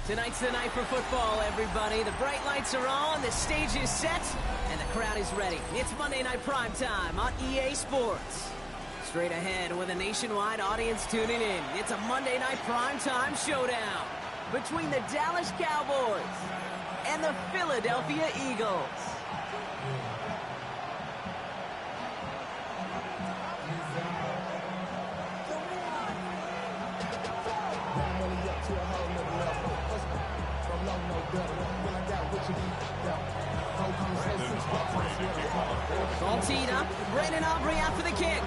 Tonight's the night for football, everybody. The bright lights are on, the stage is set, and the crowd is ready. It's Monday Night Primetime on EA Sports. Straight ahead with a nationwide audience tuning in, it's a Monday Night Primetime showdown between the Dallas Cowboys and the Philadelphia Eagles. All teed up, Brandon Aubrey out for the kick.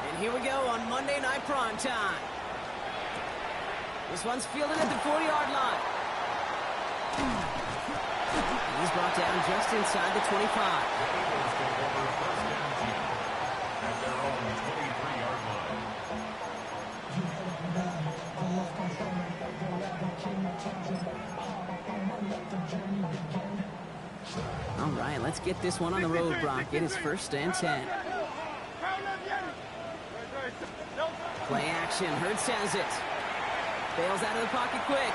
And here we go on Monday Night Primetime. This one's fielded at the 4-yard line. He's brought down just inside the 25. All right, let's get this one on the road, Brock. It is 1st and 10. Play action. Hurts has it. Bails out of the pocket quick.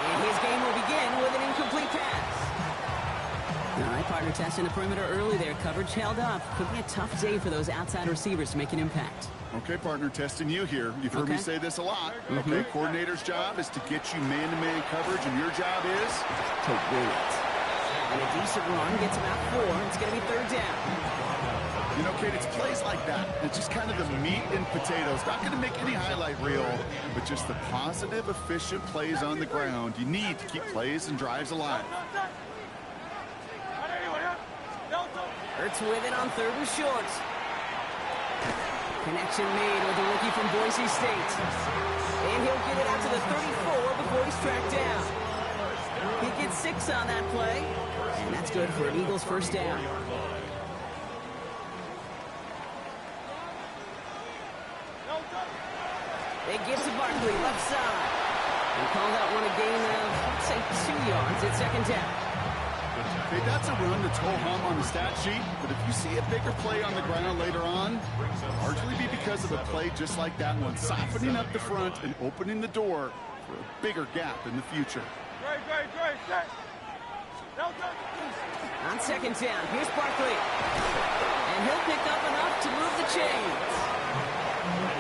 And his game will begin with an incomplete pass. All right, partner testing the perimeter early there. Coverage held up. Could be a tough day for those outside receivers to make an impact. Okay, partner, testing you here. You've heard me say this a lot. Okay, coordinator's job is to get you man-to-man coverage, and your job is to wait. And a decent run gets him out 4. It's going to be 3rd down. You know, Kate, it's plays like that. It's just kind of the meat and potatoes. Not going to make any highlight reel, but just the positive, efficient plays on the ground. You need to keep plays and drives alive. Hurts with it on 3rd and short. Connection made with the rookie from Boise State. And he'll get it out to the 34 before he's tracked down. He gets 6 on that play, and that's good for an Eagles 1st down. They give to Barkley, left side. They call that one a gain of, let's say, 2 yards at 2nd down. Hey, that's a run that's ho-hum on the stat sheet, but if you see a bigger play on the ground later on, it'll largely be because of a play just like that one, softening up the front and opening the door for a bigger gap in the future. On 2nd down, here's Barkley. And he'll pick up enough to move the chains.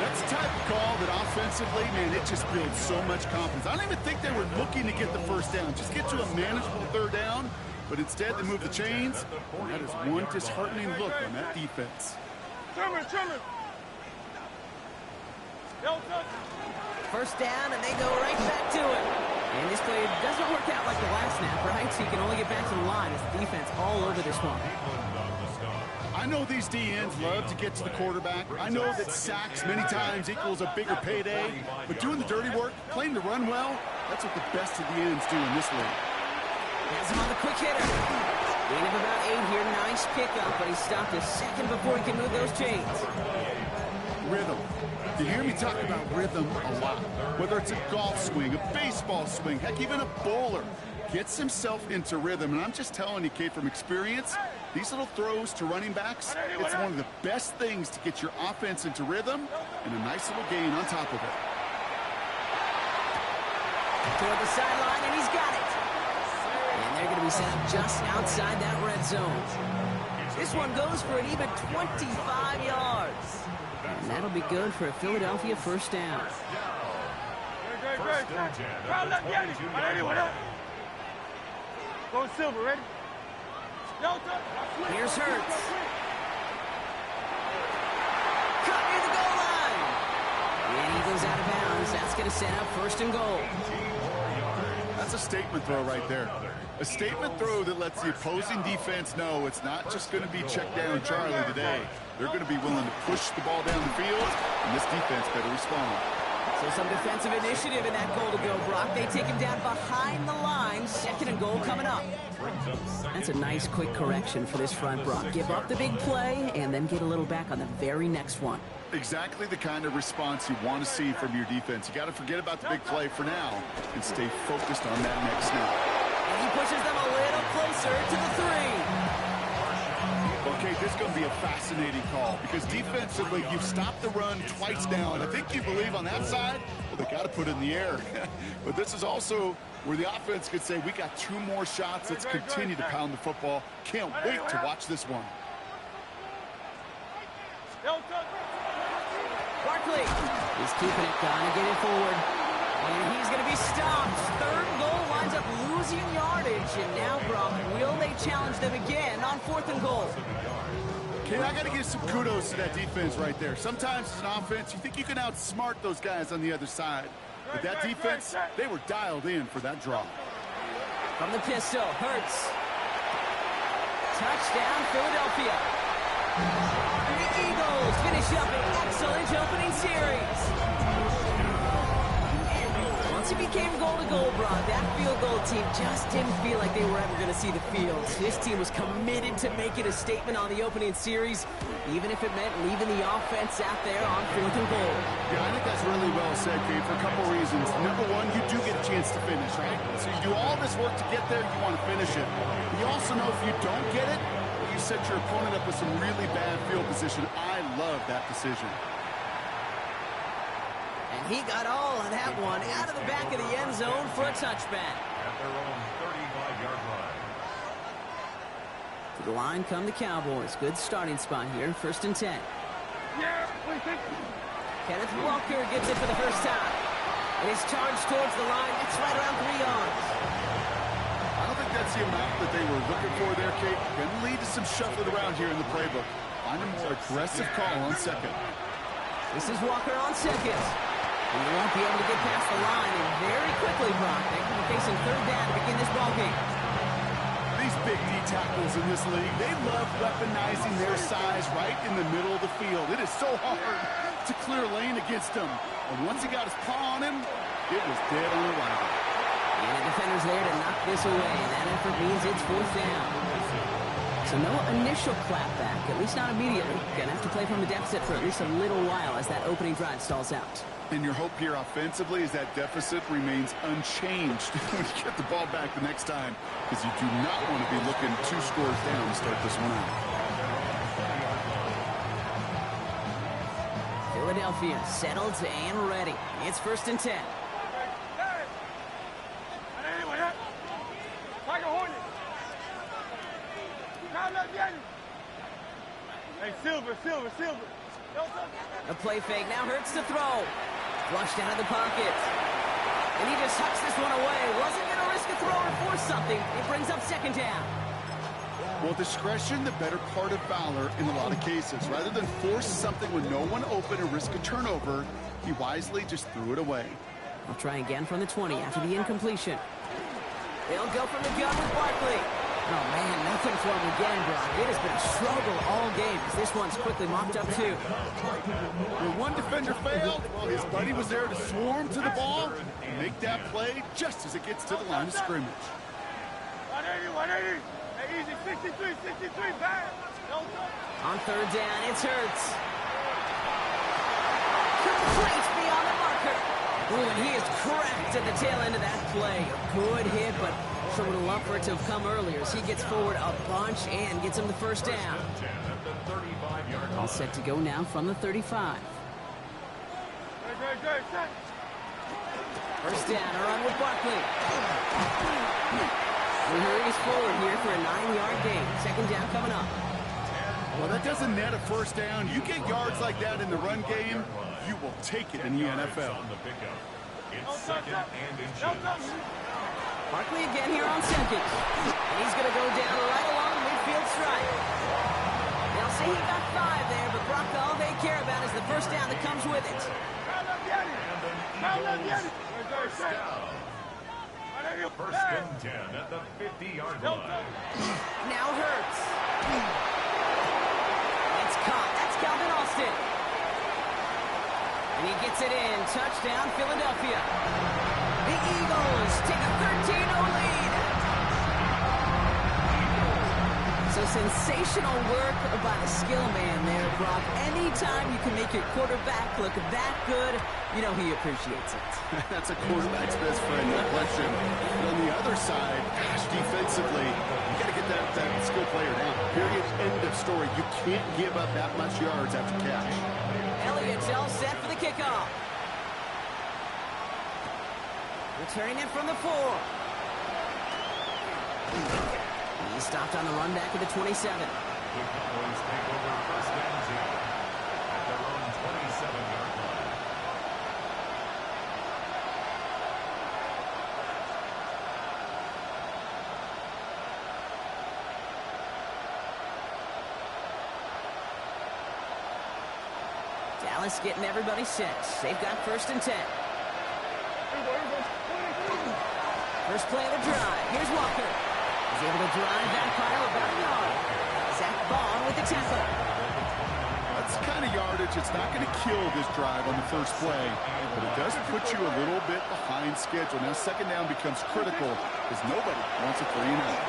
That's the type of call that offensively, man, it just builds so much confidence. I don't even think they were looking to get the 1st down. Just get to a manageable 3rd down, but instead they move the chains. And that is one disheartening look on that defense. 1st down, and they go right back to it. And this play doesn't work out like the last snap, right? So you can only get back to the line as the defense all over this one. I know these DNs love to get to the quarterback. I know that sacks many times equals a bigger payday. But doing the dirty work, playing the run well, that's what the best of the ends do in this league. Has him on the quick hitter. Gain of about 8 here. Nice pickup, but he stopped a second before he can move those chains. Rhythm. You hear me talk about rhythm a lot. Whether it's a golf swing, a baseball swing, heck, even a bowler gets himself into rhythm. And I'm just telling you, Kate, from experience, these little throws to running backs, it's one of the best things to get your offense into rhythm and a nice little gain on top of it. Toward the sideline, and he's got it. And they're going to be set up just outside that red zone. This one goes for an even 25 yards. And that'll be good for a Philadelphia 1st down. Go Silver, ready? Here's Hurts. Cut near the goal line. And he goes out of bounds. That's going to set up 1st and goal. That's a statement throw right there. A statement throw that lets the opposing defense know it's not just going to be check down Charlie today. They're going to be willing to push the ball down the field, and this defense better respond. So some defensive initiative in that goal to go, Brock. They take him down behind the line. 2nd and goal coming up. That's a nice quick correction for this front, Brock. Give up the big play and then get a little back on the very next one. Exactly the kind of response you want to see from your defense. You got to forget about the big play for now and stay focused on that next snap. And he pushes them a little closer to the 3. Okay, this is going to be a fascinating call because defensively, you've stopped the run twice now, and I think you believe on that side, well, they got to put it in the air. But this is also where the offense could say, we got 2 more shots. Let's continue to pound the football. Can't wait to watch this one. Barkley, he's keeping it, trying to get it forward. And he's going to be stopped. Third goal winds up losing yardage. And now, Brock, will they challenge them again on 4th and goal? Okay, I got to give some kudos to that defense right there. Sometimes as an offense, you think you can outsmart those guys on the other side. But that defense, they were dialed in for that draw. From the pistol, Hurts. Touchdown, Philadelphia. The Eagles finish up an excellent opening series. Once it became goal-to-goal, Brock, that field goal team just didn't feel like they were ever going to see the field. This team was committed to making a statement on the opening series, even if it meant leaving the offense out there on 4th and goal. Yeah, I think that's really well said, Kate, for a couple reasons. Number one, you do get a chance to finish, right? So you do all this work to get there, you want to finish it. You also know if you don't get it, you set your opponent up with some really bad field position. I love that decision. And he got all of that one out of the back of the end zone for a touchback. At their own 35-yard line. To the line come the Cowboys. Good starting spot here. 1st and 10. Kenneth Walker gives it for the first time. And he's charged towards the line. It's right around 3 yards. I don't think that's the amount that they were looking for there, Kate. Going to lead to some shuffling around here in the playbook. Find a more aggressive call on 2nd. This is Walker on 2nd. He won't be able to get past the line, and very quickly, Brock, they could be facing 3rd down to begin this ballgame. These big D tackles in this league, they love weaponizing their size right in the middle of the field. It is so hard to clear lane against him. And once he got his paw on him, it was dead on arrival. And the defender's there to knock this away. That effort means it's 4th down. So no initial clapback, at least not immediately. Gonna have to play from a deficit for at least a little while as that opening drive stalls out. And your hope here offensively is that deficit remains unchanged when you get the ball back the next time, because you do not want to be looking 2 scores down to start this one out. Philadelphia settled and ready. It's 1st and 10. Hey, Silver. A play fake, now Hurts to throw. Flushed out of the pocket. And he just tucks this one away. Wasn't going to risk a throw or force something. It brings up 2nd down. Well, discretion, the better part of valor in a lot of cases. Rather than force something with no one open and risk a turnover, he wisely just threw it away. I'll try again from the 20 after the incompletion. They'll go from the gun with Barkley. Oh, man, nothing for him again, Brock. It has been a struggle all game as this one's quickly mopped up, too. When one defender failed, well, his buddy was there to swarm to the ball and make that play just as it gets to the line of scrimmage. 180. Hey, easy, 63, back. On 3rd down, it's Hurts. Complete beyond the marker. Ooh, and he is cracked at the tail end of that play. A good hit, but sure would have loved for it to have come earlier as he gets forward a bunch and gets him the 1st down. All set to go now from the 35. 1st down, a run with Barkley. He hurries forward here for a 9-yard gain. 2nd down coming up. Well, that doesn't net a 1st down. You get yards like that in the run game, you will take it in the NFL. It's 2nd and inches. Barkley again here on 2nd. And he's going to go down right along the midfield stripe. They'll say he got 5 there, but Brock, all they care about is the 1st down that comes with it. First and 10 at the 50-yard line. Now Hurts. It's caught. That's Calvin Austin. And he gets it in. Touchdown, Philadelphia. The Eagles take a 13-0 lead. So sensational work by the skill man there, Brock. Anytime you can make your quarterback look that good, you know he appreciates it. That's a quarterback's best friend, no question. But on the other side, gosh, defensively, you got to get that skill player down. Period. End of story. You can't give up that much yards after catch. Elliott's all set for the kickoff. Returning it from the 4. He's stopped on the run back at the 27. The Cowboys take over first and 10 at their own 27-yard line. Dallas getting everybody set. They've got first and 10. First play of the drive. Here's Walker. He's able to drive that pile about a yard. Zach Bond with the tackle. That's the kind of yardage. It's not going to kill this drive on the first play, but it does put you a little bit behind schedule. Now second down becomes critical because nobody wants a 3 and out.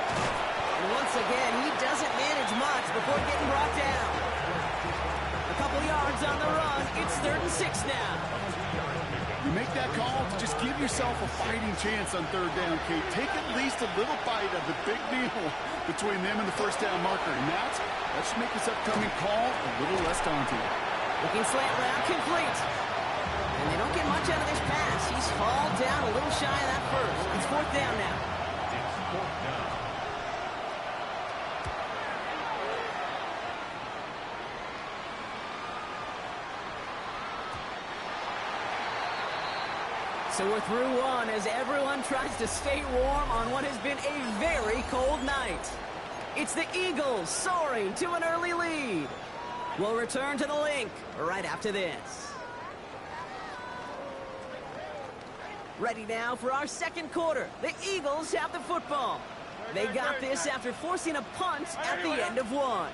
And once again, he doesn't manage much before getting brought down. A couple yards on the run. It's 3rd and 6 now. You make that call to just give yourself a fighting chance on 3rd down, Kate. Take at least a little bite of the big deal between them and the first down marker. And that should make this upcoming call a little less daunting. Looking slant route, complete. And they don't get much out of this pass. He's fallen down a little shy of that first. It's 4th down now. It's 4th down. So we're through one as everyone tries to stay warm on what has been a very cold night. It's the Eagles soaring to an early lead. We'll return to the link right after this. Ready now for our second quarter. The Eagles have the football. They got this after forcing a punt at the end of one.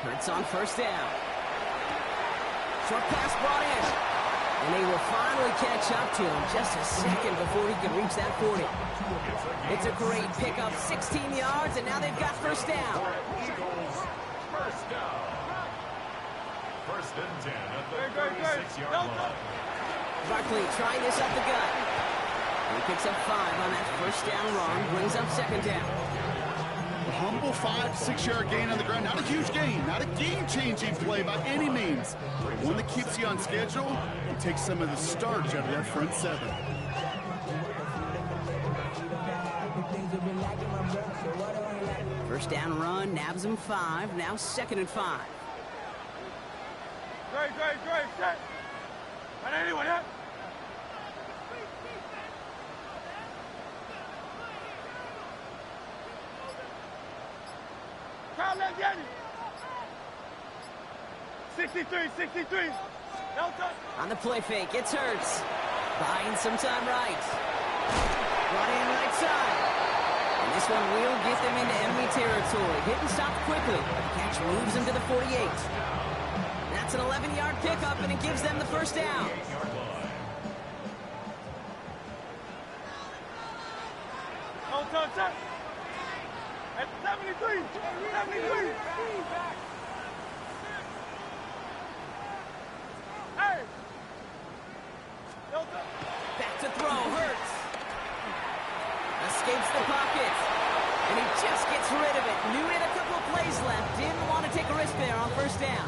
Hurts on first down. Short pass brought in. And they will finally catch up to him just a second before he can reach that 40. It's a great pickup, 16 yards, and now they've got first down. Eagles, first down. First and 10 at the 36-yard line. Barkley trying this up the gut. He picks up 5 on that first down run, brings up second down. A humble 5-6-yard gain on the ground. Not a huge gain, not a game-changing play by any means. But one that keeps you on schedule and takes some of the starch out of that front 7. First down run, nabs him 5, now 2nd and 5. Great, set. On anyone, yeah? Crowd, let's get it. 63. No touch. On the play fake, it's Hurts. Buying some time right. Brought in right side. And this one will get them into enemy territory. Hit and stop quickly. The catch moves them to the 48. That's an 11-yard pickup, and it gives them the first down. No touch. At 73. Hey. No touch. Back to throw, Hurts. Escapes the pocket. And he just gets rid of it. Knew he had a couple of plays left. Didn't want to take a risk there on first down.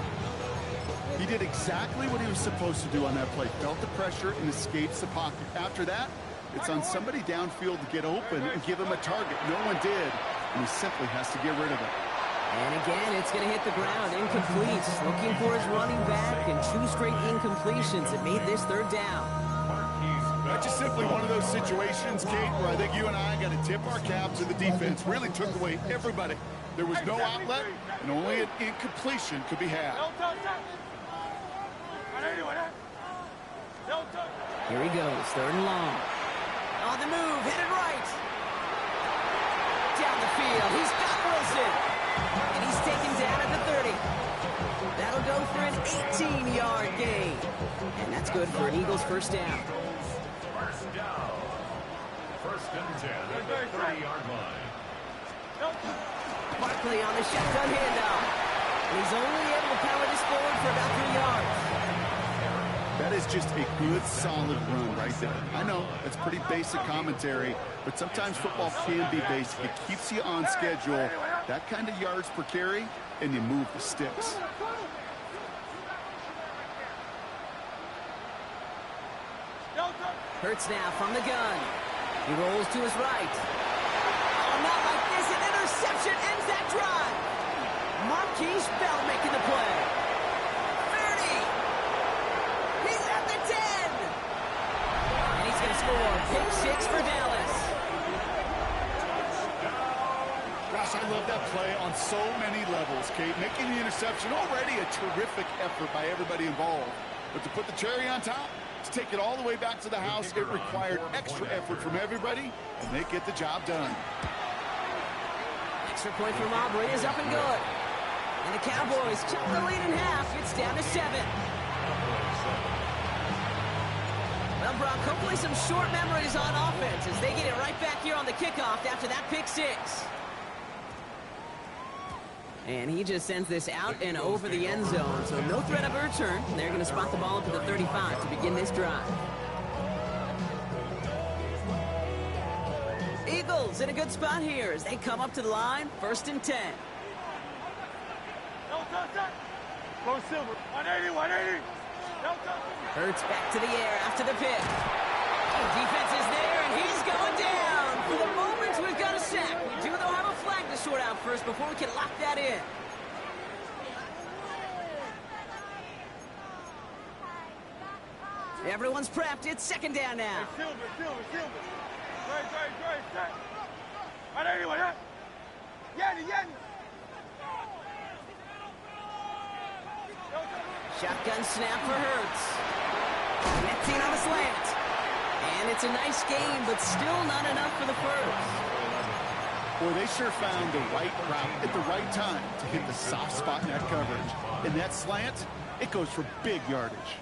He did exactly what he was supposed to do on that play. Felt the pressure and escapes the pocket. After that, it's on somebody downfield to get open and give him a target. No one did, and he simply has to get rid of it. And again, it's going to hit the ground. Incomplete. Looking for his running back, and 2 straight incompletions that made this third down. That's just simply one of those situations, Kate, where I think you and I got to tip our cap to the defense. Really took away everybody. There was no outlet, and only an incompletion could be had. No touch. On anyone, yeah? No touch. Here he goes, 3rd and long. On the move, hit it right. Down the field, he's got Wilson. And he's taken down at the 30. That'll go for an 18-yard gain. And that's good for an Eagles first down. First down. First and 10 at the 30-yard line. No. Barkley on the shotgun handoff. And he's only able to power this forward for about 3 yards. is just a good, solid run right there. I know, it's pretty basic commentary, but sometimes football can be basic. It keeps you on schedule, that kind of yards per carry, and you move the sticks. Hurts now from the gun. He rolls to his right. Oh, not like this. An interception ends that drive. Marquise Bell making the play. 30. He's at the 10. And he's going to score. Pick 6 for Dallas. Gosh, I love that play on so many levels, Kate. Making the interception, already a terrific effort by everybody involved. But to put the cherry on top, to take it all the way back to the house, it required extra effort from everybody, and they get the job done. Extra point from Aubrey is up and good. And the Cowboys cut the lead in half. It's down to 7. Well, Brock, hopefully some short memories on offense as they get it right back here on the kickoff after that pick 6. And he just sends this out and over the end zone, so no threat of a return. They're going to spot the ball up at the 35 to begin this drive. Eagles in a good spot here as they come up to the line, 1st and 10. Go Silver. 180, 180. Hurts back to the air after the pick. Defense is there, and he's going down. For the moment, we've got a sack. We do, though, have a flag to sort out first before we can lock that in. Everyone's prepped. It's 2nd down now. Silver. Great. 180, 180. Yanni. Shotgun snap for Hurts. Connecting on a slant. And it's a nice game, but still not enough for the first. Boy, they sure found the right route at the right time to hit the soft spot in that coverage. And that slant, it goes for big yardage.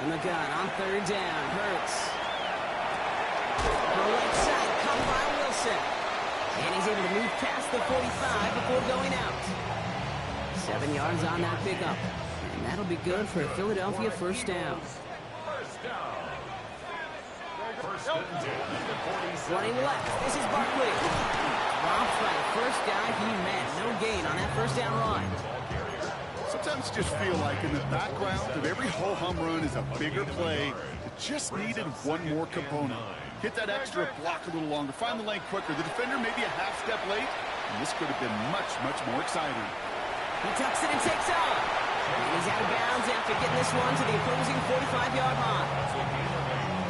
And the gun on 3rd down. Hurts. The right side, caught by Wilson. And he's able to move past the 45 before going out. 7 yards on that pickup. And that'll be good for a Philadelphia 1st down. 20 left. This is Barkley. Dropped by the first guy he met. No gain on that 1st down run. Sometimes you just feel like in the background of every ho-hum run is a bigger play that just needed one more component. Hit that extra block a little longer, find the lane quicker. The defender maybe a half step late, and this could have been much more exciting. He tucks it and takes off. And he's out of bounds after getting this one to the opposing 45-yard line.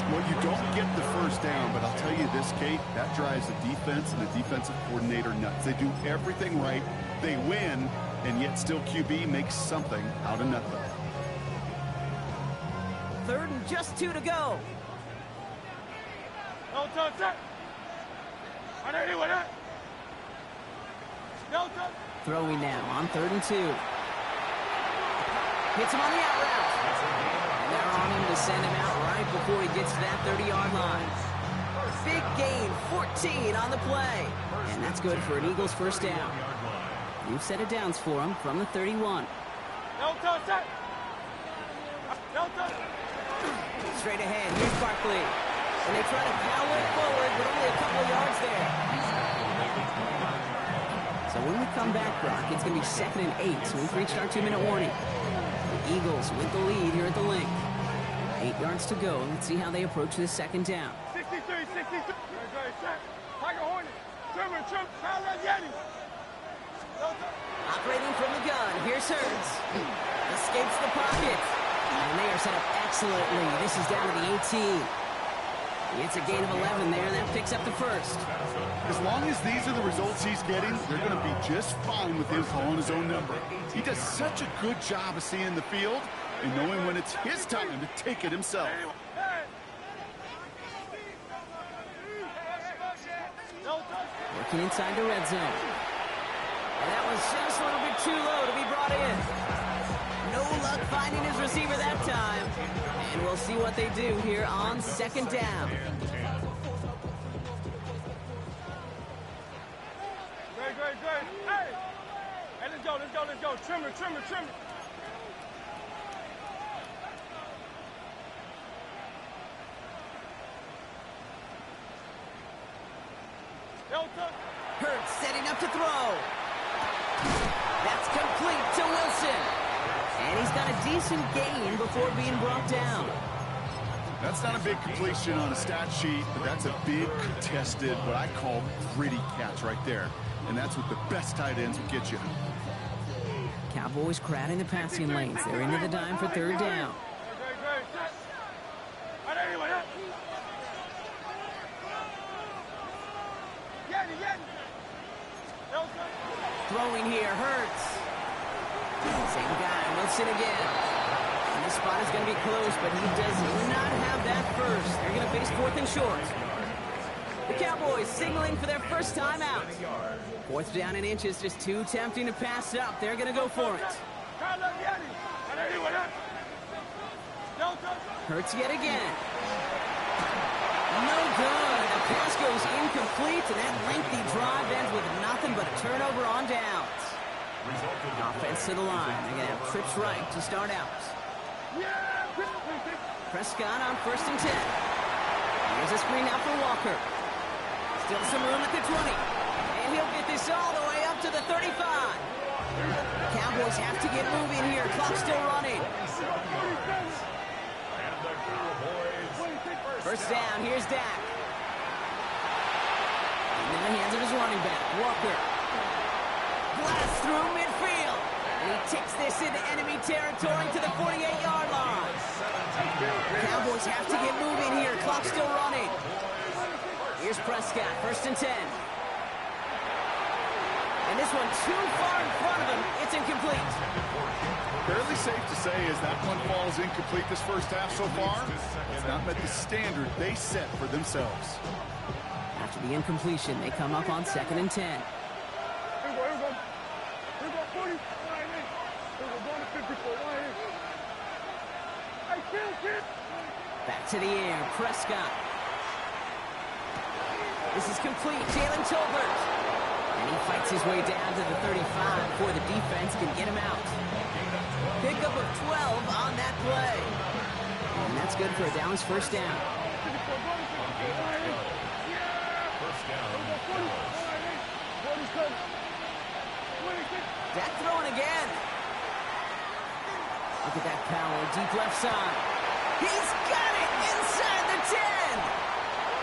Well, you don't get the 1st down, but I'll tell you this, Kate, that drives the defense and the defensive coordinator nuts. They do everything right. They win, and yet still QB makes something out of nothing. 3rd and just 2 to go. Throwing now on 3rd and 2. Hits him on the out route. And they're on him to send him out right before he gets to that 30-yard line. Big gain, 14 on the play. And that's good for an Eagles 1st down. New set of downs for him from the 31. Straight ahead, here's Barkley. And they try to power it forward, but only a couple yards there. So when we come back, Brock, it's going to be 2nd and 8, so we've reached our 2-minute warning. The Eagles with the lead here at the link. 8 yards to go. Let's see how they approach this 2nd down. 63. Tiger Hornet. Trimmer, Tyler Yanni. Operating from the gun, here's Hurts. Escapes the pocket. And they are set up excellently. This is down to the 18. It's a gain of 11 there, and that picks up the 1st. As long as these are the results he's getting, they're going to be just fine with him calling his own number. He does such a good job of seeing the field and knowing when it's his time to take it himself. Working inside the red zone. And that was just a little bit too low to be brought in. No luck finding his receiver that time. And we'll see what they do here on 2nd down. Great. Hey, let's go. trim it. Hurts setting up to throw. That's complete to Wilson. And he's got a decent gain before being brought down. That's not a big completion on a stat sheet, but that's a big contested, what I call gritty catch right there. And that's what the best tight ends will get you. Cowboys crowding the passing lanes. They're into the dime for third down. Throwing here, Hurts. Same guy, Wilson again. And this spot is going to be close, but he does not have that first. They're going to face 4th and short. The Cowboys signaling for their first time out. 4th down and inches, just too tempting to pass up. They're going to go for it. Hurts yet again. No good. The pass goes incomplete, and that lengthy drive ends with nothing but a turnover on downs. Offense to the line. They're going to have trips right to start out. Prescott on 1st and 10. Here's a screen out for Walker. Still some room at the 20. And he'll get this all the way up to the 35. Cowboys have to get moving here. Clock's still running. First down, here's Dak. In the hands of his running back, Walker. Blast through midfield. And he takes this into enemy territory to the 48-yard line. Cowboys have to get moving here. Clock still running. Here's Prescott, 1st and 10. And this one too far in front of him. It's incomplete. Fairly safe to say as that one falls incomplete this first half so far, it's not met the standard they set for themselves. After the incompletion, they come up on 2nd and 10. Back to the air, Prescott. This is complete, Jalen Tolbert. And he fights his way down to the 35 before the defense can get him out. Pickup of 12 on that play. And that's good for a Dallas first down. Dak throwing again. Look at that power, deep left side. He's got it inside the 10.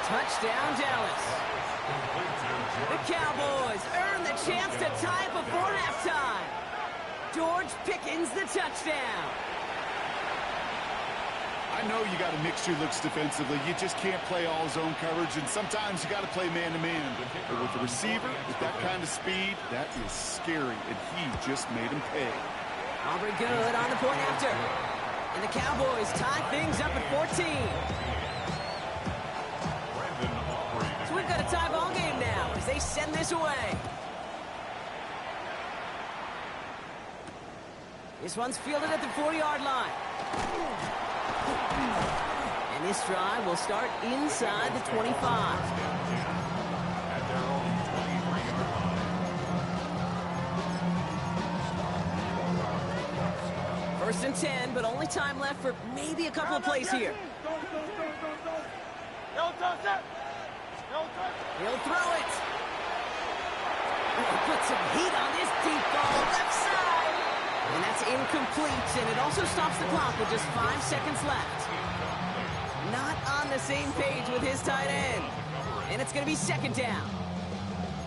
Touchdown, Dallas. The Cowboys earn the chance to tie before halftime. George Pickens the touchdown. I know you got to mix your looks defensively. You just can't play all zone coverage, and sometimes you got to play man-to-man. But with the receiver, with that kind of speed, that is scary, and he just made him pay. Aubrey good on the point after. And the Cowboys tie things up at 14. So we've got a tie ball game now as they send this away. This one's fielded at the 4-yard line. And this drive will start inside the 25. First and 10, but only time left for maybe a couple of plays here. He'll throw it. Oh, put some heat on this deep ball, left side. And that's incomplete, and it also stops the clock with just 5 seconds left. Not on the same page with his tight end. And it's going to be 2nd down.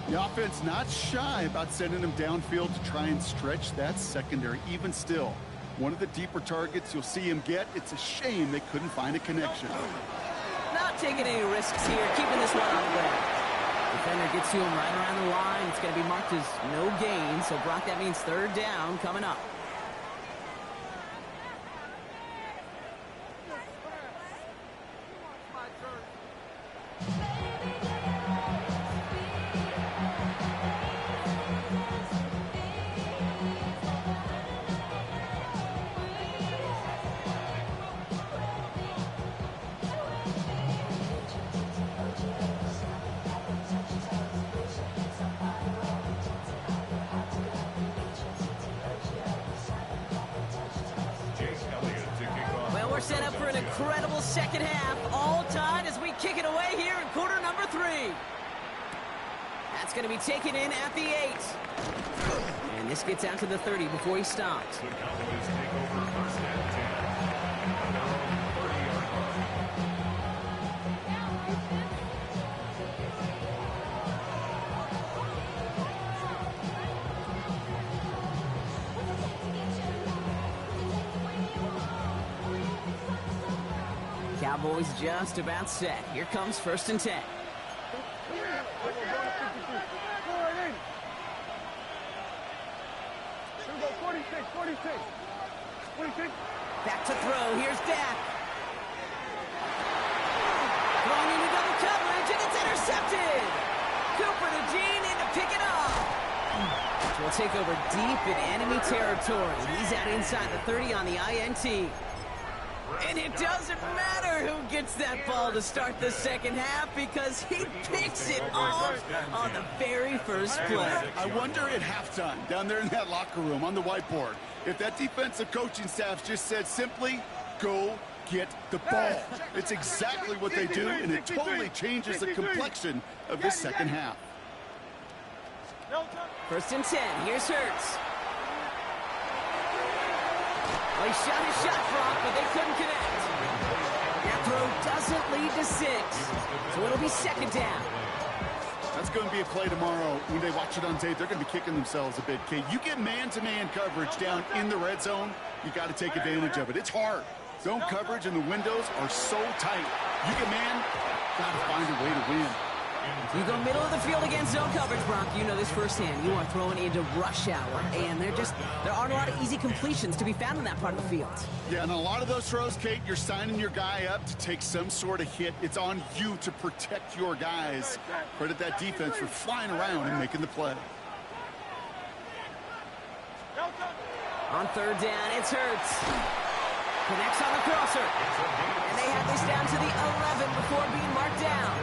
The offense not shy about sending him downfield to try and stretch that secondary. Even still, one of the deeper targets you'll see him get. It's a shame they couldn't find a connection. Not taking any risks here, keeping this one on the ground. Defender gets to him right around the line. It's going to be marked as no gain. So, Brock, that means 3rd down coming up. we're set up for an incredible second half. All tied as we kick it away here in quarter number 3. That's going to be taken in at the 8. And this gets out to the 30 before he stops. The Cowboys take over first and 10. At their own 30-yard line. Cowboys just about set. Here comes first and 10. Back to throw. Here's Dak. Throwing into double coverage, and it's intercepted. Cooper to Jean in to pick it up. We'll take over deep in enemy territory. He's out inside the 30 on the INT. And it doesn't matter who gets that ball to start the second half because he picks it off on the very first play. I wonder at halftime, down there in that locker room on the whiteboard, if that defensive coaching staff just said simply, go get the ball. It's exactly what they do, and it totally changes the complexion of this second half. First and 10. Here's Hurts. Well, he shot his shot, Brock, but they couldn't connect. That throw doesn't lead to 6, so it'll be second down. That's going to be a play tomorrow. When they watch it on tape, they're going to be kicking themselves a bit, Kate. You get man-to-man coverage down in the red zone, you got to take advantage of it. It's hard. Zone coverage and the windows are so tight. You get man, got to find a way to win. You go middle of the field against zone coverage, Brock. You know this firsthand. You are throwing into rush hour, and there aren't a lot of easy completions to be found in that part of the field. Yeah, and a lot of those throws, Kate, you're signing your guy up to take some sort of hit. It's on you to protect your guys. Credit that defense for flying around and making the play. On third down, it's Hurts. Connects on the crosser. And they have this down to the 11 before being marked down.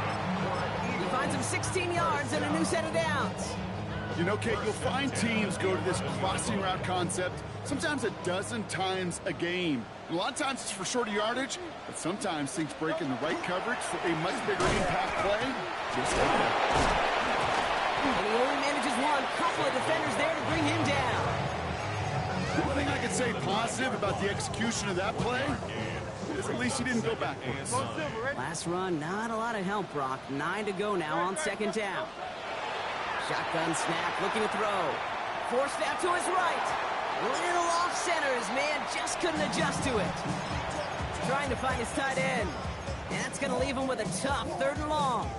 He finds him 16 yards and a new set of downs. You know, Kate, you'll find teams go to this crossing route concept sometimes a dozen times a game. A lot of times it's for shorter yardage, but sometimes things break in the right coverage for a much bigger impact play. Just like that. And he only manages one. Couple of defenders there to bring him down. One thing I could say positive about the execution of that play is at least he didn't go backwards. Last run, not a lot of help, Brock. 9 to go now on second down. Shotgun snap, looking to throw. Forced out to his right. Little off center. His man just couldn't adjust to it. Trying to find his tight end. And that's going to leave him with a tough 3rd and long.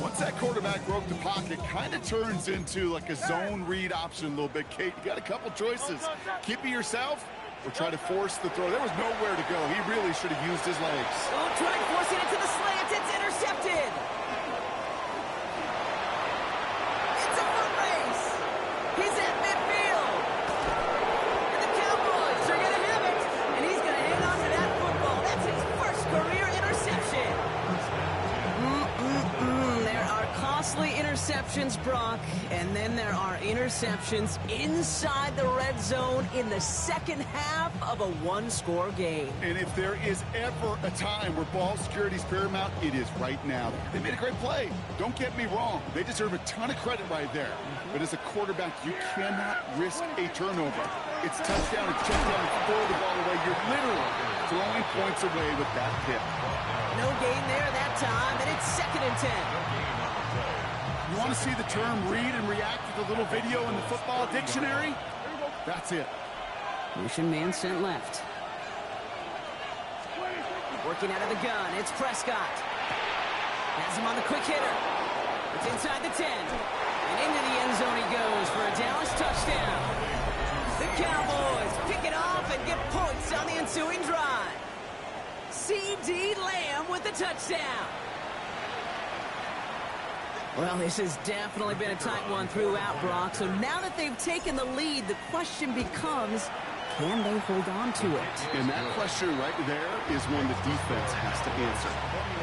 Once that quarterback broke the pocket, kind of turns into like a zone read option a little bit, Kate. You got a couple choices. Keep it yourself or try to force the throw. There was nowhere to go. He really should have used his legs. Oh, tried forcing it to the slants. It's intercepted. It's a foot race. He's at midfield. And the Cowboys are going to have it. And he's going to hang on to that football. That's his first career interception. There are costly interceptions, Brock, and then there are interceptions inside the red zone in the second half of a one-score game. And if there is ever a time where ball security is paramount, it is right now. They made a great play. Don't get me wrong. They deserve a ton of credit right there. But as a quarterback, you cannot risk a turnover. It's touchdown, it's check down, throw the ball away. You're literally throwing points away with that pick. No gain there that time, and it's 2nd and 10. You want to see the term read and react to the little video in the football dictionary? That's it. Motion man sent left. Working out of the gun, it's Prescott. Has him on the quick hitter. It's inside the 10. And into the end zone he goes for a Dallas touchdown. The Cowboys pick it off and get points on the ensuing drive. C.D. Lamb with the touchdown. Well, this has definitely been a tight one throughout, Brock. So now that they've taken the lead, the question becomes, can they hold on to it? And that question right there is one the defense has to answer.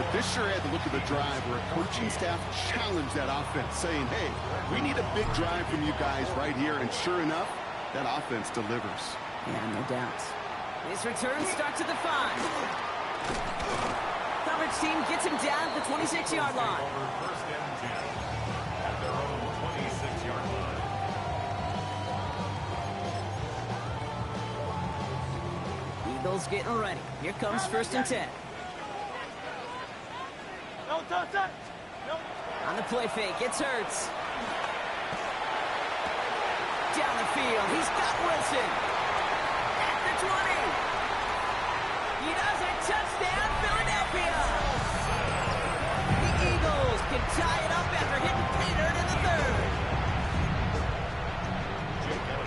But this sure had to look at the drive where a coaching staff challenged that offense, saying, hey, we need a big drive from you guys right here. And sure enough, that offense delivers. Yeah, no doubt. His return starts at the 5. Coverage team gets him down at the 26-yard line. First and 10 at their own 26-yard line. Eagles getting ready. Here comes first and 10. No, touch that. No. On the play fake, it's Hurts. Down the field, he's got Wilson. At the 20. He does it, touchdown, Philadelphia. The Eagles can tie it up after hitting pay dirt in the 3rd.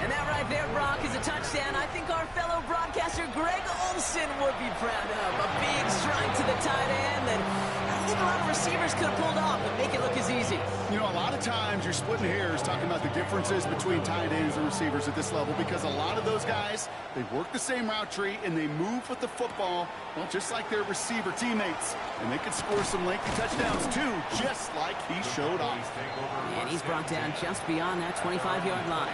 And that right there, Brock, is a touchdown I think our fellow broadcaster Greg Olson would be proud of. A big strike to the tight end that I think a lot of receivers could have pulled off and make it look as easy. You know, a lot of times you're splitting hairs talking about the differences between tight ends and receivers at this level because a lot of those guys, they work the same route tree and they move with the football, well, just like their receiver teammates. And they can score some lengthy touchdowns too, just like he showed off. And he's brought down just beyond that 25-yard line.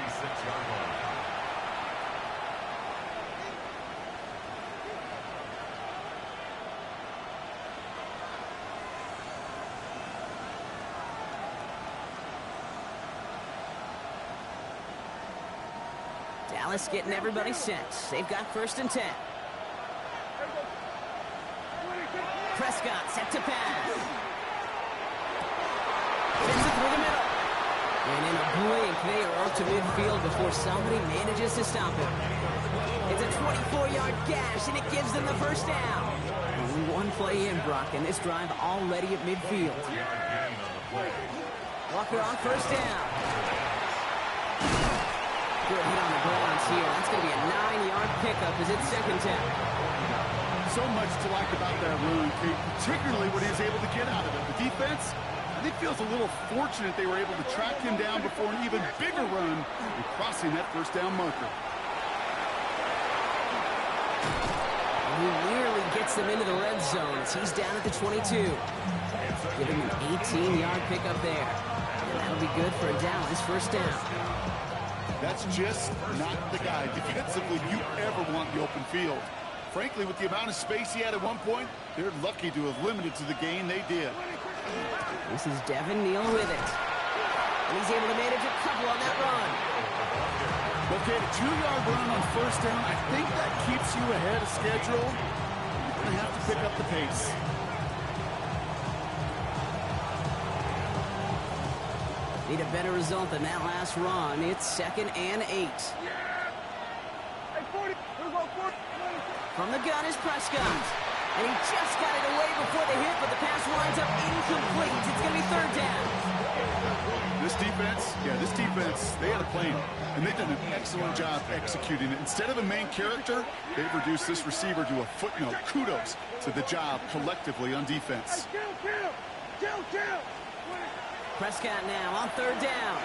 Dallas getting everybody set. They've got first and 10. Prescott set to pass. Fits it through the middle. And in a blink, they are up to midfield before somebody manages to stop him. It's a 24-yard gash, and it gives them the first down. Only one play in, Brock, and this drive already at midfield. Walker on first down. Good hit on the ground here. That's going to be a 9-yard pickup as it's second down. So much to like about that run, Kate, particularly what he was able to get out of it. The defense, I think, feels a little fortunate they were able to track him down before an even bigger run and crossing that first down marker. And he nearly gets them into the red zone as he's down at the 22. Give him an 18-yard pickup there. And that'll be good for a Dallas first down. That's just not the guy defensively you ever want in the open field. Frankly, with the amount of space he had at one point, they're lucky to have limited to the gain they did. This is Devin Neal with it. And he's able to manage a couple on that run. Okay, a 2-yard run on first down, I think that keeps you ahead of schedule. You're going to have to pick up the pace. Need a better result than that last run. It's second and 8. From the gun is Prescott. And he just got it away before the hit, but the pass winds up incomplete. It's going to be third down. This defense, they had a plan. And they've done an excellent job executing it. Instead of a main character, they've reduced this receiver to a footnote. Kudos to the job collectively on defense. Kill! Prescott now on third down.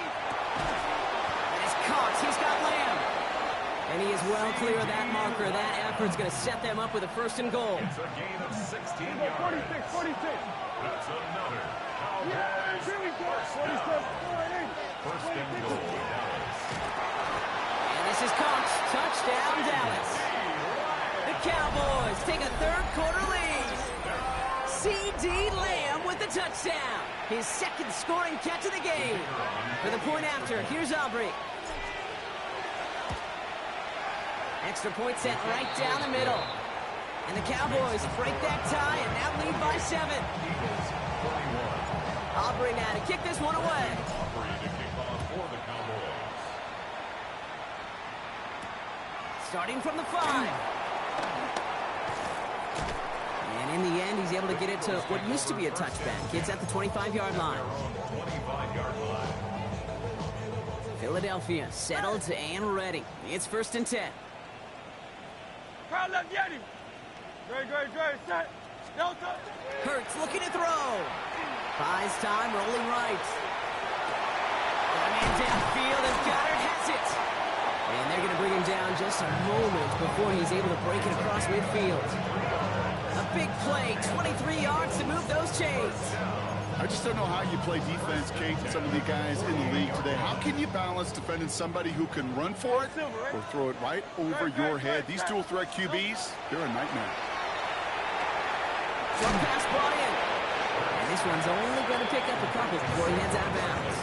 And it's caught. He's got Lamb. And he is well clear of that marker. That effort's going to set them up with a first and goal. It's a gain of 16 yards. 46. That's another. Yeah, here we go. 46. First and goal, Dallas. And this is caught. Touchdown, Dallas. The Cowboys take a third-quarter lead. C.D. Lamb with the touchdown. His second scoring catch of the game. For the point after, here's Aubrey. Extra point set right down the middle. And the Cowboys break that tie and now lead by 7. Aubrey now to kick this one away. Aubrey to kick off for the Cowboys. Starting from the 5. And in the end, he's able to get it to what used to be a touchback. It's at the 25-yard line. 25-yard line. Philadelphia settled and ready. It's first and 10. Crowd left Yeti. Great. Set. Delta. Hurts looking to throw. Buys time, rolling right. Got a man downfield, and Goddard has it. And they're going to bring him down just a moment before he's able to break it across midfield. A big play, 23 yards to move those chains. I just don't know how you play defense, Kate, and some of the guys in the league today. How can you balance defending somebody who can run for it or throw it right over your head? These dual threat QBs, they're a nightmare. Short pass brought in. And this one's only going to pick up a couple before he heads out of bounds.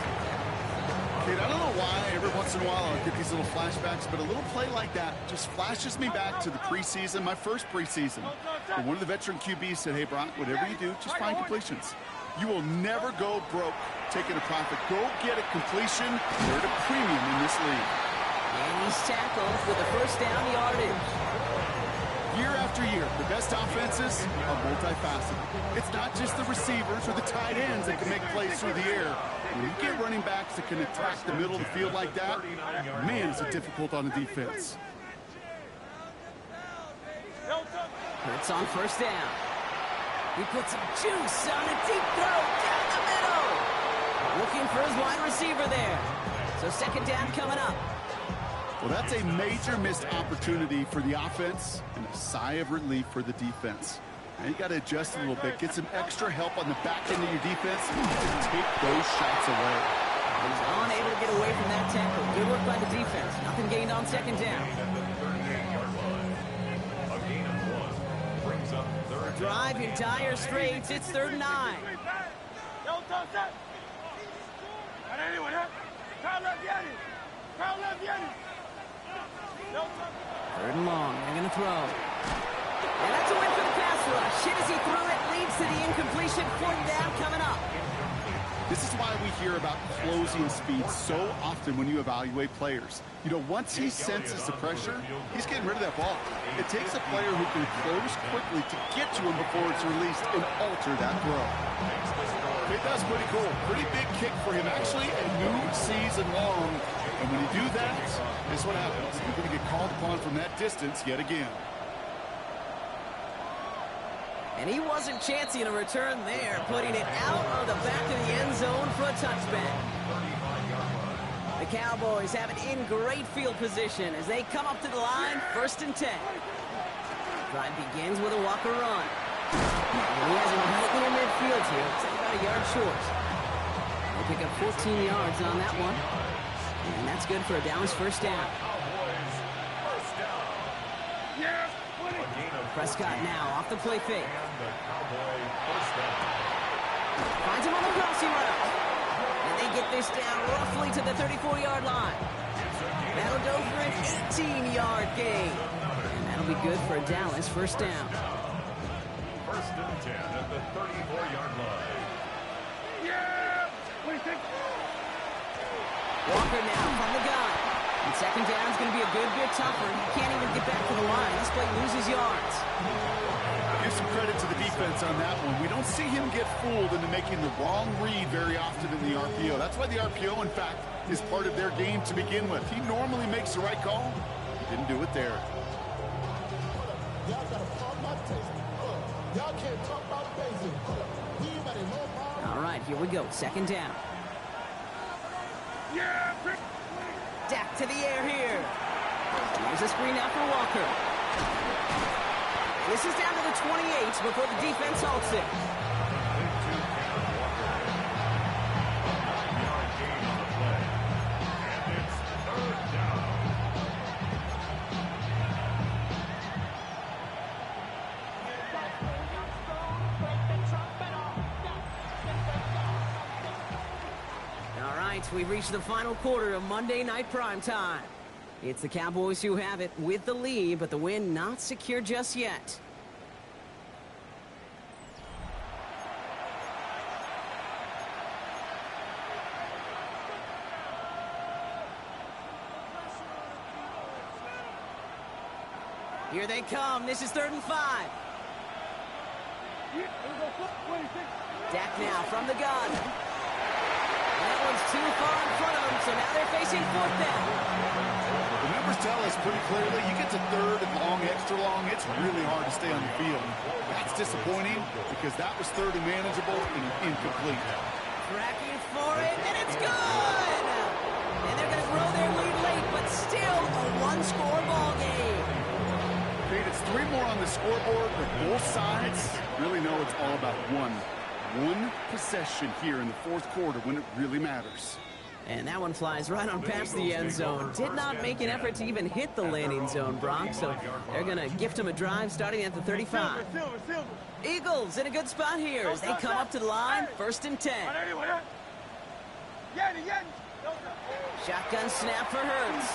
Kate, I don't know why every once in a while I get these little flashbacks, but a little play like that just flashes me back to the preseason, my first preseason. And one of the veteran QBs said, hey, Brock, whatever you do, just find completions. You will never go broke taking a profit. Go get a completion. They're at a premium in this league. And he's tackled with a first down yardage. Year after year, the best offenses are multifaceted. It's not just the receivers or the tight ends that can make plays through the air. When you get running backs that can attack the middle of the field like that, man, is it difficult on the defense. Hurts on first down. He puts some juice on a deep throw down the middle. Looking for his wide receiver there. So second down coming up. Well, that's a major missed opportunity for the offense and a sigh of relief for the defense. Now you got to adjust a little bit, get some extra help on the back end of your defense to take those shots away. He's unable to get away from that tackle. Good work by the defense. Nothing gained on second down. Drive in dire straits. It's 3rd and 9. Third and long. They're going to throw. And that's a win for the pass rush. Hit as he threw it. Leads to the incompletion. 4th down coming up. This is why we hear about closing speed so often when you evaluate players. You know, once he senses the pressure, he's getting rid of that ball. It takes a player who can close quickly to get to him before it's released and alter that throw. Okay, that's pretty cool. Pretty big kick for him. Actually, a new season long. And when you do that, this is what happens. You're going to get called upon from that distance yet again. And he wasn't chancing a return there, putting it out of the back of the end zone for a touchback. The Cowboys have it in great field position as they come up to the line, 1st and 10. Drive begins with a Walker run. And he has him right near midfield here. It's about a yard short. They pick up 14 yards on that one. And that's good for a Dallas first down. Prescott now off the play fake. Finds him on the crossing route. And they get this down roughly to the 34-yard line. That'll go for an 18-yard gain. And that'll be good for a Dallas first down. 1st and 10 at the 34-yard line. Walker now from the gun. And second down is going to be a good bit tougher. He can't even get back to the line. This play loses yards. Give some credit to the defense on that one. We don't see him get fooled into making the wrong read very often in the RPO. That's why the RPO, in fact, is part of their game to begin with. He normally makes the right call. He didn't do it there. All right, here we go. Second down. Dak to the air here. Here's a screen out for Walker. This is down to the 28 before the defense halts it. All right, we've reached the final quarter of Monday Night Primetime. It's the Cowboys who have it with the lead, but the win not secure just yet. Here they come. This is 3rd and 5. Dak now from the gun. That one's too far in front of them, so now they're facing 4th down. The numbers tell us pretty clearly, you get to 3rd and long, extra long, it's really hard to stay on the field. That's disappointing because that was 3rd and manageable and incomplete. Tracking for it, and it's good! And they're going to grow their lead late, but still a one-score ball game. It's 3 more on the scoreboard, but both sides really know it's all about one. one possession here in the fourth quarter when it really matters. And that one flies right on past the end zone. Did not make an effort to even hit the landing zone, Brock. So they're going to gift him a drive starting at the 35. Eagles in a good spot here as they come up to the line. 1st and 10. Shotgun snap for Hurts.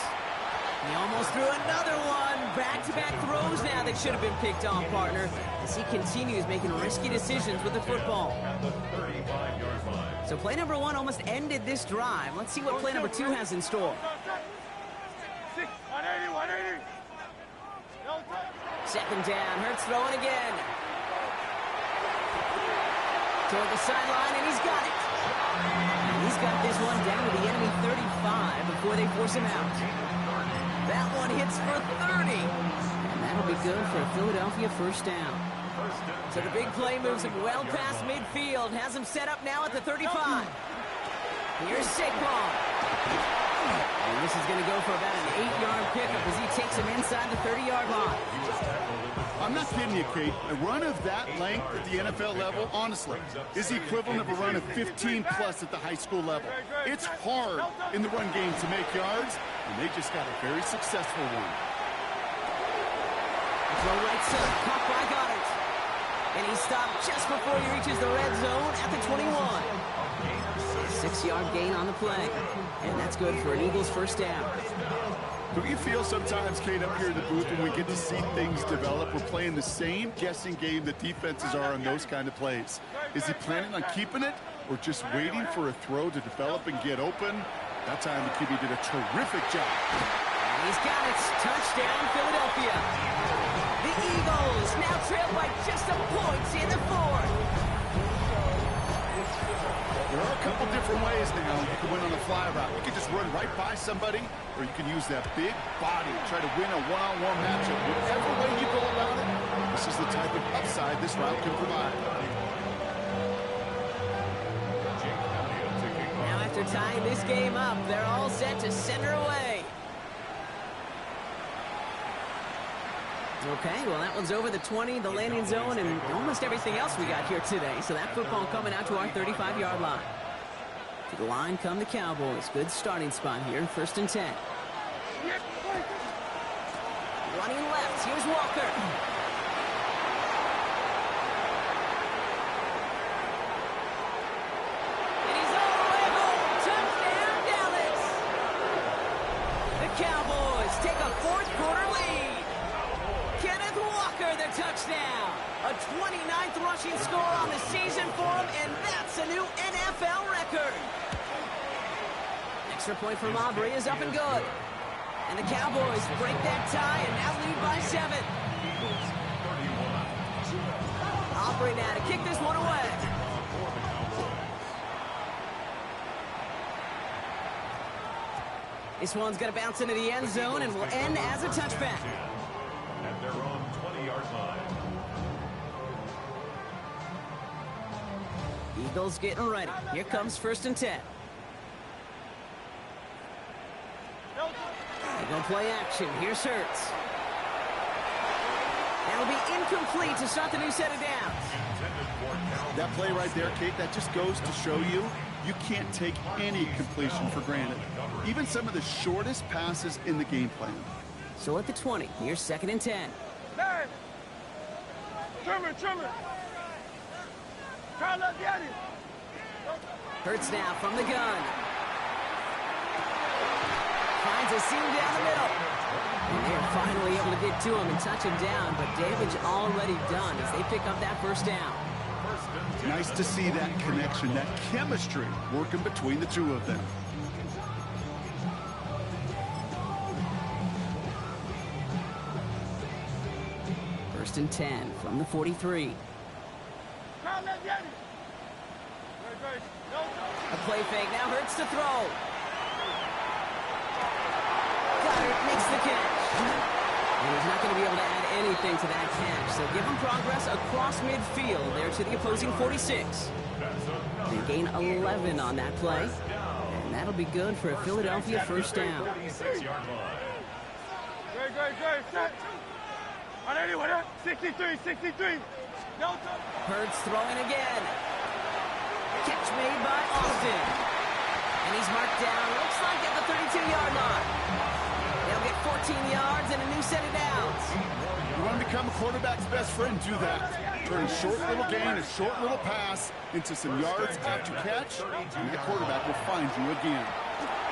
He almost threw another one. Back-to-back throws now that should have been picked off, partner, as he continues making risky decisions with the football. So play number 1 almost ended this drive. Let's see what play number 2 has in store. 2nd down. Hurts throwing again. Toward the sideline, and he's got it. And he's got this one down to the enemy 35 before they force him out. That one hits for 30. And that'll be good for a Philadelphia 1st down. So the big play moves him well past midfield. Has him set up now at the 35. Here's Saquon. And this is going to go for about an 8-yard pickup as he takes him inside the 30-yard line. I'm not kidding you, Kate. A run of that length at the NFL level, honestly, is the equivalent of a run of 15-plus at the high school level. It's hard in the run game to make yards, and they just got a very successful one. Throw right side, caught by Goddard. And he stopped just before he reaches the red zone at the 21. 6-yard gain on the play. And that's good for an Eagles 1st down. Don't you feel sometimes, Kate, up here in the booth when we get to see things develop, we're playing the same guessing game that defenses are on those kind of plays? Is he planning on keeping it or just waiting for a throw to develop and get open? That time the QB did a terrific job. And he's got it. Touchdown, Philadelphia. The Eagles now trail by just a point in the 4th. There are a couple different ways now you can win on the fly route. You can just run right by somebody, or you can use that big body to try to win a one-on-one matchup. Whatever way you go about it, this is the type of upside this route can provide. Now after tying this game up, they're all set to center away. Okay, well, that one's over the 20, the landing zone, and almost everything else we got here today. So that football coming out to our 35-yard line. To the line come the Cowboys. Good starting spot here, 1st and 10. Running left, here's Walker. And he's all the way home. Touchdown, Dallas. The Cowboys take a 4th quarter lead. Kenneth Walker, the touchdown. A 29th rushing score on the season for him, and that's a new NFL record. Extra point from Aubrey is up and good. And the Cowboys break that tie and now lead by 7. Aubrey now to kick this one away. This one's going to bounce into the end zone and will end as a touchback. At their own 20-yard line. Eagles getting ready. Here comes 1st and 10. They go play action. Here's Hurts. That'll be incomplete to start the new set of downs. That play right there, Kate, that just goes to show you can't take any completion for granted. Even some of the shortest passes in the game plan. So at the 20, here's 2nd and 10. Hurts now from the gun. Finds a seam down the middle. And they're finally able to get to him and touch him down, but damage already done as they pick up that 1st down. Nice to see that connection, that chemistry working between the two of them. First and 10 from the 43. A play fake now. Hurts to throw. Goddard makes the catch. And he's not going to be able to add anything to that catch. So give him progress across midfield there to the opposing 46. They gain 11 on that play. And that'll be good for a Philadelphia 1st down. Great. 63. Hurts throwing again. Catch made by Austin. And he's marked down, looks like at the 32-yard line. They'll get 14 yards and a new set of downs. You want to become a quarterback's best friend, do that. Turn a short little gain, a short little pass into some yards after catch, and that quarterback will find you again.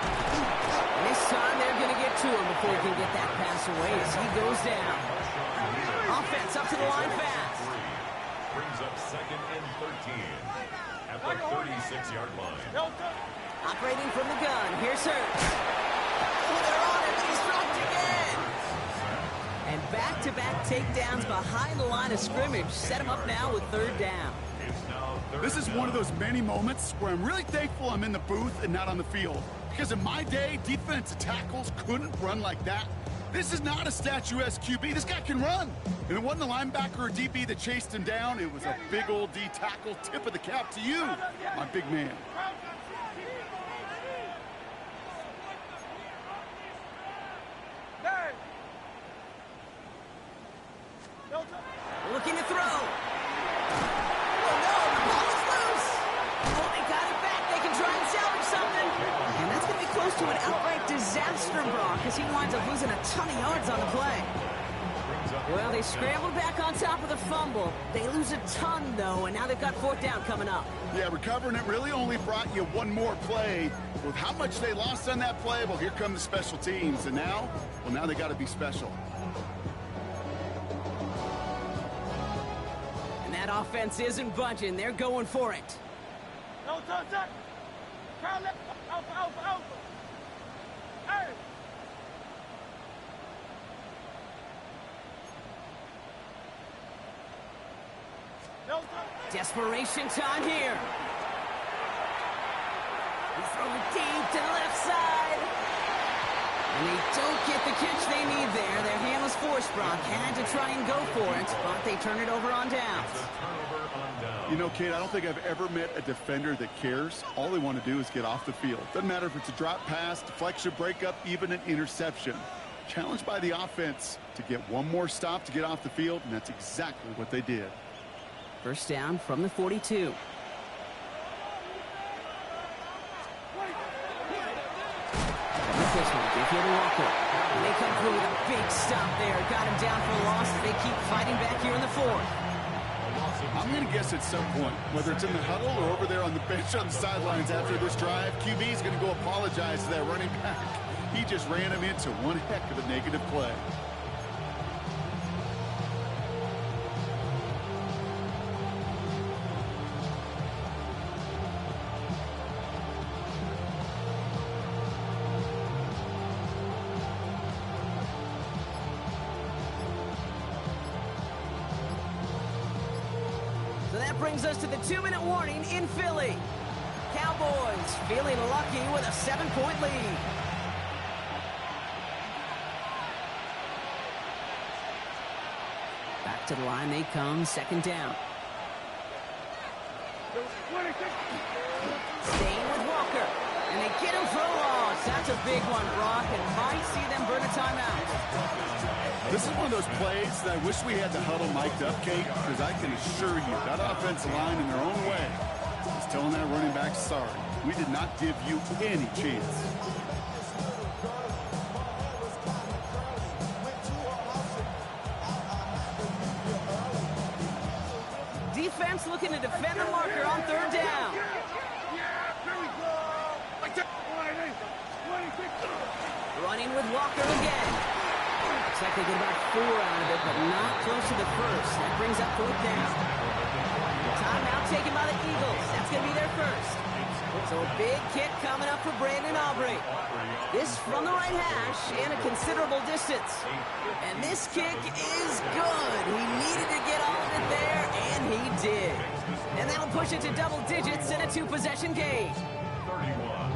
And this time they're going to get to him before he can get that pass away as he goes down. Offense up to the line fast. Brings up 2nd and 13 at the 36-yard line. Operating from the gun, here's Hurts. Oh, they're on him, he's dropped again. And back-to-back takedowns behind the line of scrimmage set him up now with 3rd down. This is one of those many moments where I'm really thankful I'm in the booth and not on the field. Because in my day, defensive tackles couldn't run like that. This is not a statuesque QB. This guy can run. And it wasn't a linebacker or DB that chased him down. It was a big old D tackle. Tip of the cap to you, my big man. Looking to throw. Oh, no, the ball is loose. Oh, they got it back. They can try and salvage something. And that's going to be close to an outright disaster, Brock, because he winds up losing a ton of yards on the play. Well, they scrambled back on top of the fumble. They lose a ton, though, and now they've got 4th down coming up. Yeah, recovering it really only brought you one more play. With how much they lost on that play, well, here come the special teams. And now, well, now they got to be special. And that offense isn't budging. They're going for it. No, touch. Crowd left. Alpha. Hey. No, touch. Desperation time here. He throws it deep to the left side. And they don't get the catch they need there. Their hand was forced, Brock. Had to try and go for it, but they turn it over on downs. You know, Kate, I don't think I've ever met a defender that cares. All they want to do is get off the field. Doesn't matter if it's a drop pass, deflection, breakup, even an interception. Challenged by the offense to get one more stop to get off the field, and that's exactly what they did. 1st down from the 42. This one, give here to Walker. And they come through with a big stop there. Got him down for a loss. They keep fighting back here in the 4th. I'm going to guess at some point, whether it's in the huddle or over there on the bench on the sidelines after this drive, QB is going to go apologize to that running back. He just ran him into one heck of a negative play. So that brings us to the 2-minute warning in Philly. Cowboys feeling lucky with a 7-point lead. Back to the line they come, 2nd down. Staying with Walker. And they get him for a loss. That's a big one, Brock, and might see them burn a timeout. This is one of those plays that I wish we had the huddle mic'd up, Kate, because I can assure you that offensive line in their own way is telling that running back, sorry, we did not give you any chance. Defense looking to defend the marker on 3rd down. Running with Walker again. Looks like they get about 4 out of it, but not close to the 1st. That brings up 4th down. Timeout taken by the Eagles. That's going to be their 1st. So a big kick coming up for Brandon Aubrey. This from the right hash and a considerable distance. And this kick is good. He needed to get all of it there, and he did. And that'll push it to double digits in a 2-possession game.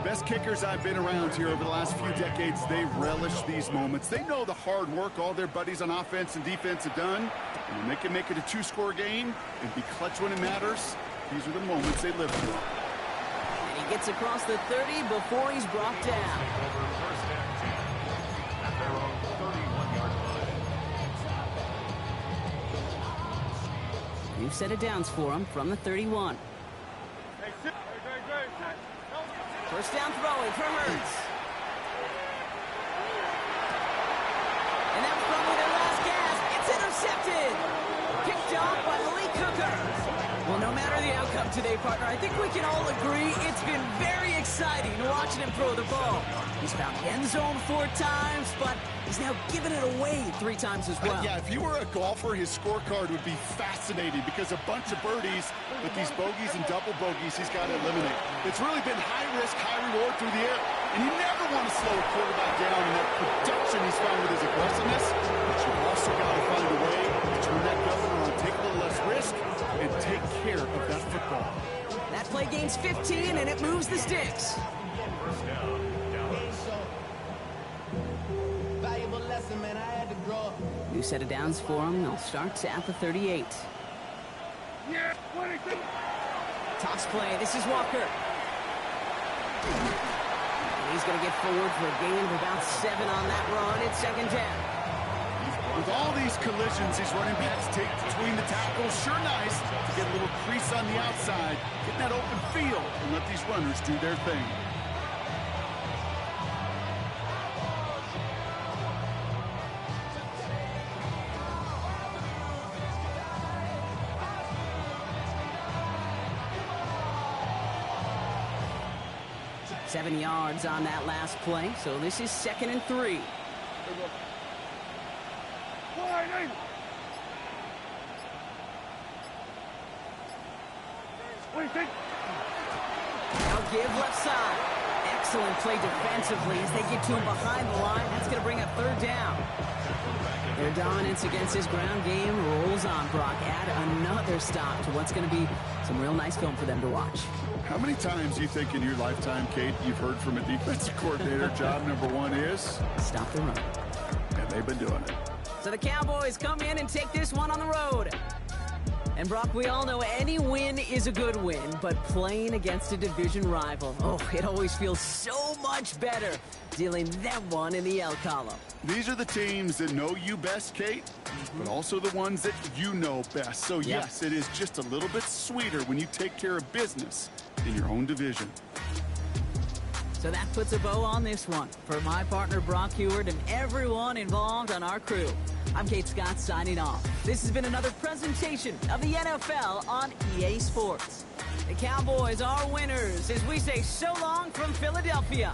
Best kickers I've been around here over the last few decades, they relish these moments. They know the hard work all their buddies on offense and defense have done. And when they can make it a 2-score game and be clutch when it matters, these are the moments they live for. And he gets across the 30 before he's brought down. New set of downs for him from the 31. Hey, First down throwing for Hurts. And that was probably their last gasp. It's intercepted. Picked off by Malik Hooker. Well, no matter the outcome today, partner, I think we can all agree it's been very exciting watching him throw the ball. He's found the end zone 4 times, but he's now given it away 3 times as well. Yeah, if you were a golfer, his scorecard would be fascinating because a bunch of birdies, but these bogeys and double bogeys he's got to eliminate. It's really been high risk, high reward through the air, and you never want to slow a quarterback down in that production he's found with his aggressiveness, but you've also got to find a way to turn that governor on, take a little less risk, and take care of that football. That play gains 15, and it moves the sticks. First down, Dallas. Valuable lesson, man. I had to grow up. New set of downs for him. They'll start at the 38. Yeah, 22. Toss play. This is Walker. And he's going to get forward for a gain of about 7 on that run. It's second down. With all these collisions, these running backs take between the tackles. Sure nice to get a little crease on the outside, get that open field, and let these runners do their thing. Seven yards on that last play, so this is 2nd and 3. Now give left side. Excellent play defensively as they get to him behind the line. That's going to bring up 3rd down. Their dominance against his ground game rolls on, Brock. Add another stop to what's going to be some real nice film for them to watch. How many times do you think in your lifetime, Kate, you've heard from a defensive coordinator, job number 1 is? Stop the run. And they've been doing it. So the Cowboys come in and take this one on the road. And Brock, we all know any win is a good win, but playing against a division rival, oh, it always feels so much better dealing them one in the L column. These are the teams that know you best, Kate, but also the ones that you know best. So, yes, it is just a little bit sweeter when you take care of business in your own division. So that puts a bow on this one. For my partner, Brock Heward, and everyone involved on our crew, I'm Kate Scott signing off. This has been another presentation of the NFL on EA Sports. The Cowboys are winners as we say so long from Philadelphia.